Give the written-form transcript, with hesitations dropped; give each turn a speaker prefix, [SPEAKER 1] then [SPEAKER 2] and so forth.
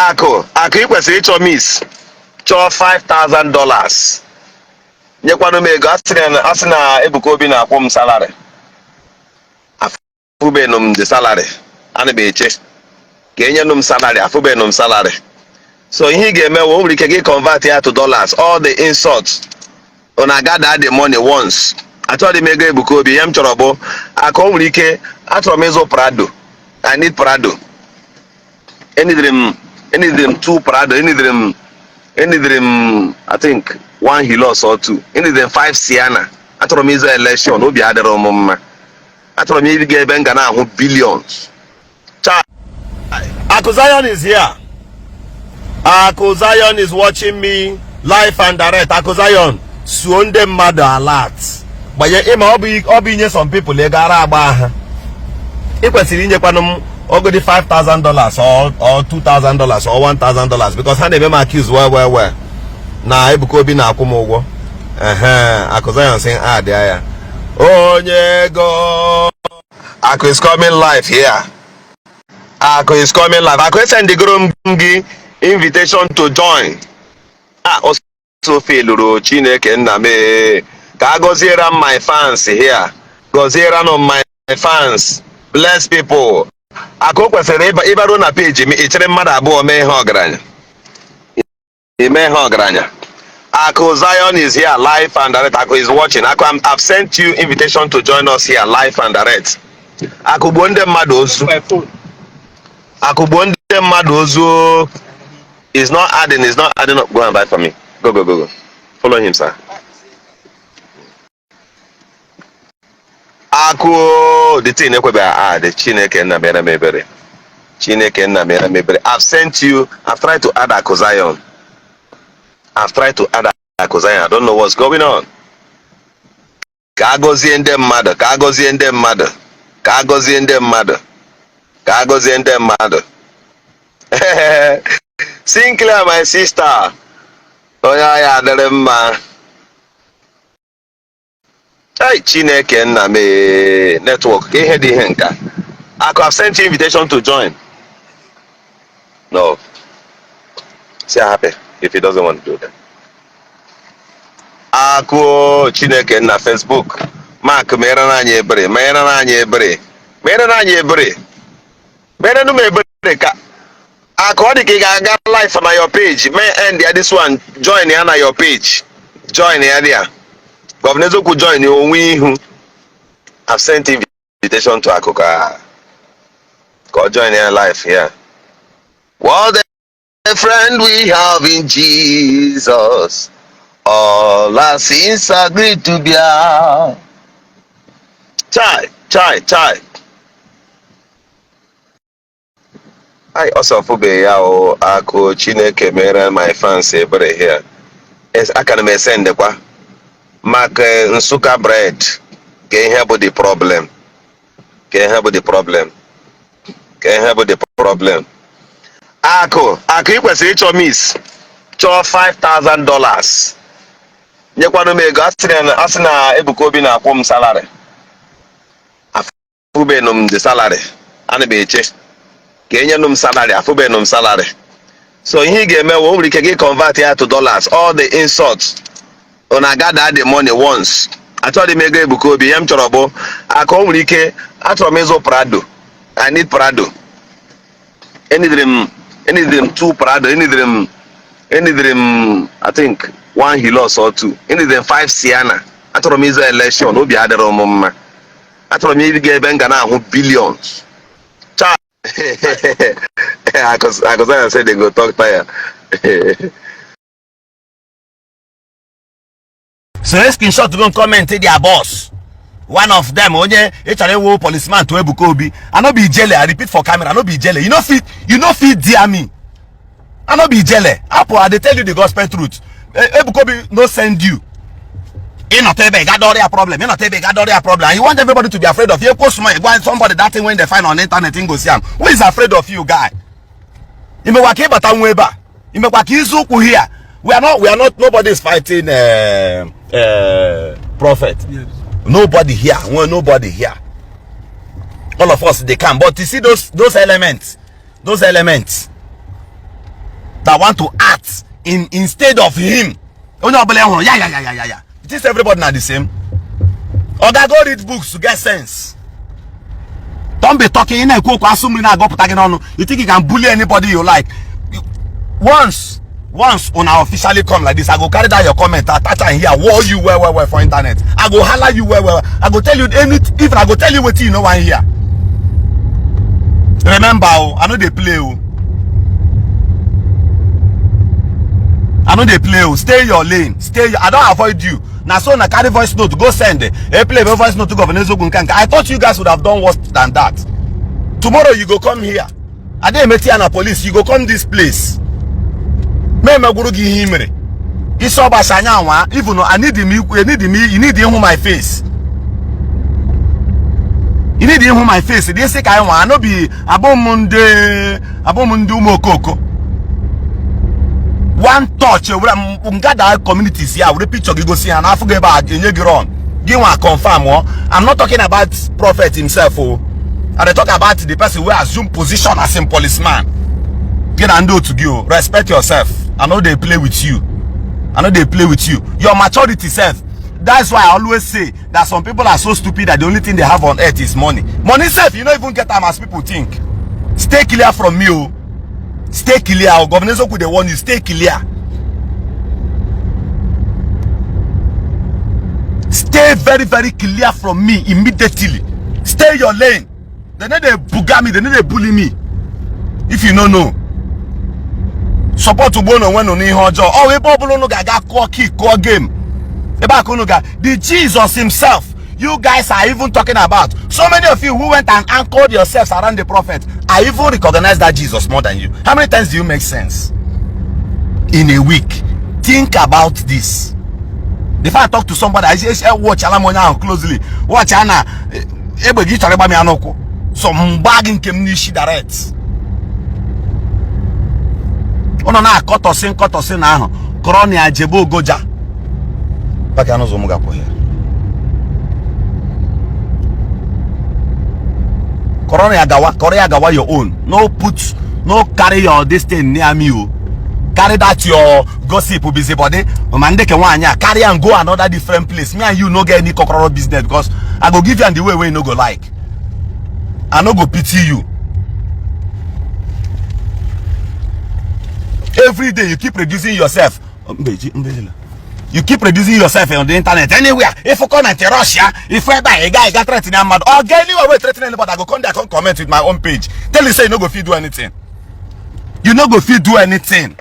[SPEAKER 1] Akụ ị kwesịrị ịchọ miss chọọ $5,000 nyekwanụ m ego asị na Ebuka Obi na-akwụ m salary afụbenụ m the salary ana m eche ka enyenụ m salary afụbenụ m salary so ihe ị ga-eme o nwere ike gị convert ya to dollars all the insults una gather the money once achọrọ m ego Ebuka Obi ihe m chọrọ bụ Akụ o nwere ike achọrọ m ịzụ Prado I need Prado enidere m 2 Prado enidere m I think 1 Hilux or 2 enidere m 5 Sienna achọrọ m ịzụ election obi adịrọ m mma achọrọ m ịga ebe m ga na-ahụ billions. Akụ Zion is here. Akụ Zion is watching me live and direct. Akụ Zion suo ndị mmadụ alert gbanye ịma ọ bụ inye some people ego ara agba ha ị kwesịrị inyekwanụ m ogodi $5,000 or $2,000 or $1,000 because ha na-eme m accuse well na Ebuka Obi na-akwụ m ụgwọ. Akụ Zion sị dị ya onye ego. Akụ is coming live here. Akụ is coming live. Akụ esendịgoro m gị invitation to join. Also failuru Chineke nna m ka gọziere m my fans here. Gọziere m my fans. Bless people. Akụ kwesịrị ịbaruo na page m ichere mmadụ abụọ mee ihe ọgaranya. Ime ihe ọgaranya. Akụ Zion is here live and direct. Akụ is watching. Akụ, I've sent you invitation to join us here live and direct. Akụ gbuo ndị mmadụ ozu. Akụ gbuo ndị mmadụ ozu. It's not adding up. Go and buy for me. Go. Follow him, sir. Akụ, the thing the Chineke nna mere mebere. Chineke nna mere mebere. I've tried to add Akụ Zion. I don't know what's going on. Ka agọzie ndị mmadụ. Sinclair, my sister. Onye ya adịrị mma. Chineke nna m network. Ihe dị ihe nka. Akụ, I've sent you invitation to join. No. See happy if he doesn't want to do that. Akụ Chineke na Facebook. Mark mere na anyị ebere. Mere nu ebere ka Akụ ọ dị ka ị ga-aga live na your page. May end ya this one. Join ya na your page. Join ya there. Governor Eziokwu join you onwe ihu. I've sent invitation to Akụ ka join ya live here. What a friend we have in Jesus. All our sins agree to bear. Chai. I also fobe ya o Akụ Chineke mere my fans ebere here. Yes, I can send the kwa. Mark Nsuka bread. Can help with the problem. Akụ ị kwesịrị ịchọ miss chọọ $5,000 nyekwanụ m ego asị na Ebuka Obi na-akwụ m salary afụbenụ m the salary ana m eche ka enyenụ m salary afụbenụ m salary so ihe ị ga-eme o nwere ike gị convert ya to dollars all the insults una gather the money once achọrọ m ego Ebuka Obi ihe m chọrọ bụ Akụ o nwere ike achọrọ m ịzụ Prado I need Prado enidere m 2 Prado enidere m I think 1 Hilux or 2 enidere m 5 Sienna achọrọ m ịzụ election obi adịrọ m mma achọrọ m ịga ebe m ga na-ahụ billions. Akụ Zion said they go talk tire. So let's screenshot to comment their boss. One of them, onye HRW policeman to Ebuka Obi. I no be jelly. I repeat for camera. I no be jelly. You know fit dear me. I no be jelly. Apple, I tell you the gospel truth. Ebuka Obi no send you. You not able got all their problem. You not able got all their problem. And you want everybody to be afraid of you. You post somebody that thing when they find on the internet and go see him. Who is afraid of you, guy? You may walk here, but I'm Weber. You may walk Eziokwu here. We are not. Nobody is fighting prophet. Yes. Nobody here. Well, nobody here. All of us they can. But you see those elements. that want to act instead of him. Yeah. It is everybody not the same. Or go read books to get sense. Don't be talking in a cook assuming I go putting on. You think you can bully anybody you like. Once when I officially come like this, I go carry down your comment, attach and here, war you where for internet. I go holler you where. I go tell you anything, even I go tell you what you know one here. Remember, I know they play. I know they play. Stay your lane. I don't avoid you. Now so na carry voice note, go send it. Play voice note to Governor Eziokwu. I thought you guys would have done worse than that. Tomorrow you go come here. I didn't meet you and police. You go come this place. Even though I need him, you need him my face. You need him my face. They say I no be abomunde mokoko. One touch, gather communities here. We picture you go see and I forget about you run. Give one confirm. I'm not talking about prophet himself. I talk about the person who assume position as a policeman. Get and do to you. Respect yourself. I know they play with you. Your maturity self. That's why I always say that some people are so stupid that the only thing they have on earth is money. Money self, you don't even get time as people think. Stay clear from me. Stay clear. Governor Eziokwu they want you. Stay clear. Stay very, very clear from me immediately. Stay your lane. They need to booga me. They need to bully me. If you don't know. Support to bono when on hojo. Oh, we popular no gaga core game. The Jesus himself. You guys are even talking about. So many of you who went and anchored yourselves around the prophet, I even recognize that Jesus more than you. How many times do you make sense? In a week. Think about this. If I talk to somebody, I say, watch Alamonia closely. Watch Anna. Some bagging came nishi direct. Oh no, kotosin now. Koronia jebo goja. Pakano zomuga po here. Korea gawa your own. No carry your this thing near me. Carry that your gossip busy body. Carry and go another different place. Me and you no get any cockroach business because I go give you and the way you no go like. I no go pity you. Every day you keep reducing yourself. You keep reducing yourself on the internet anywhere. If you come to Russia, if you buy a guy got threatening a mad or get anywhere threatening anybody, I go come there, come comment with my own page. Tell you say you no go fit do anything. You no go fit do anything.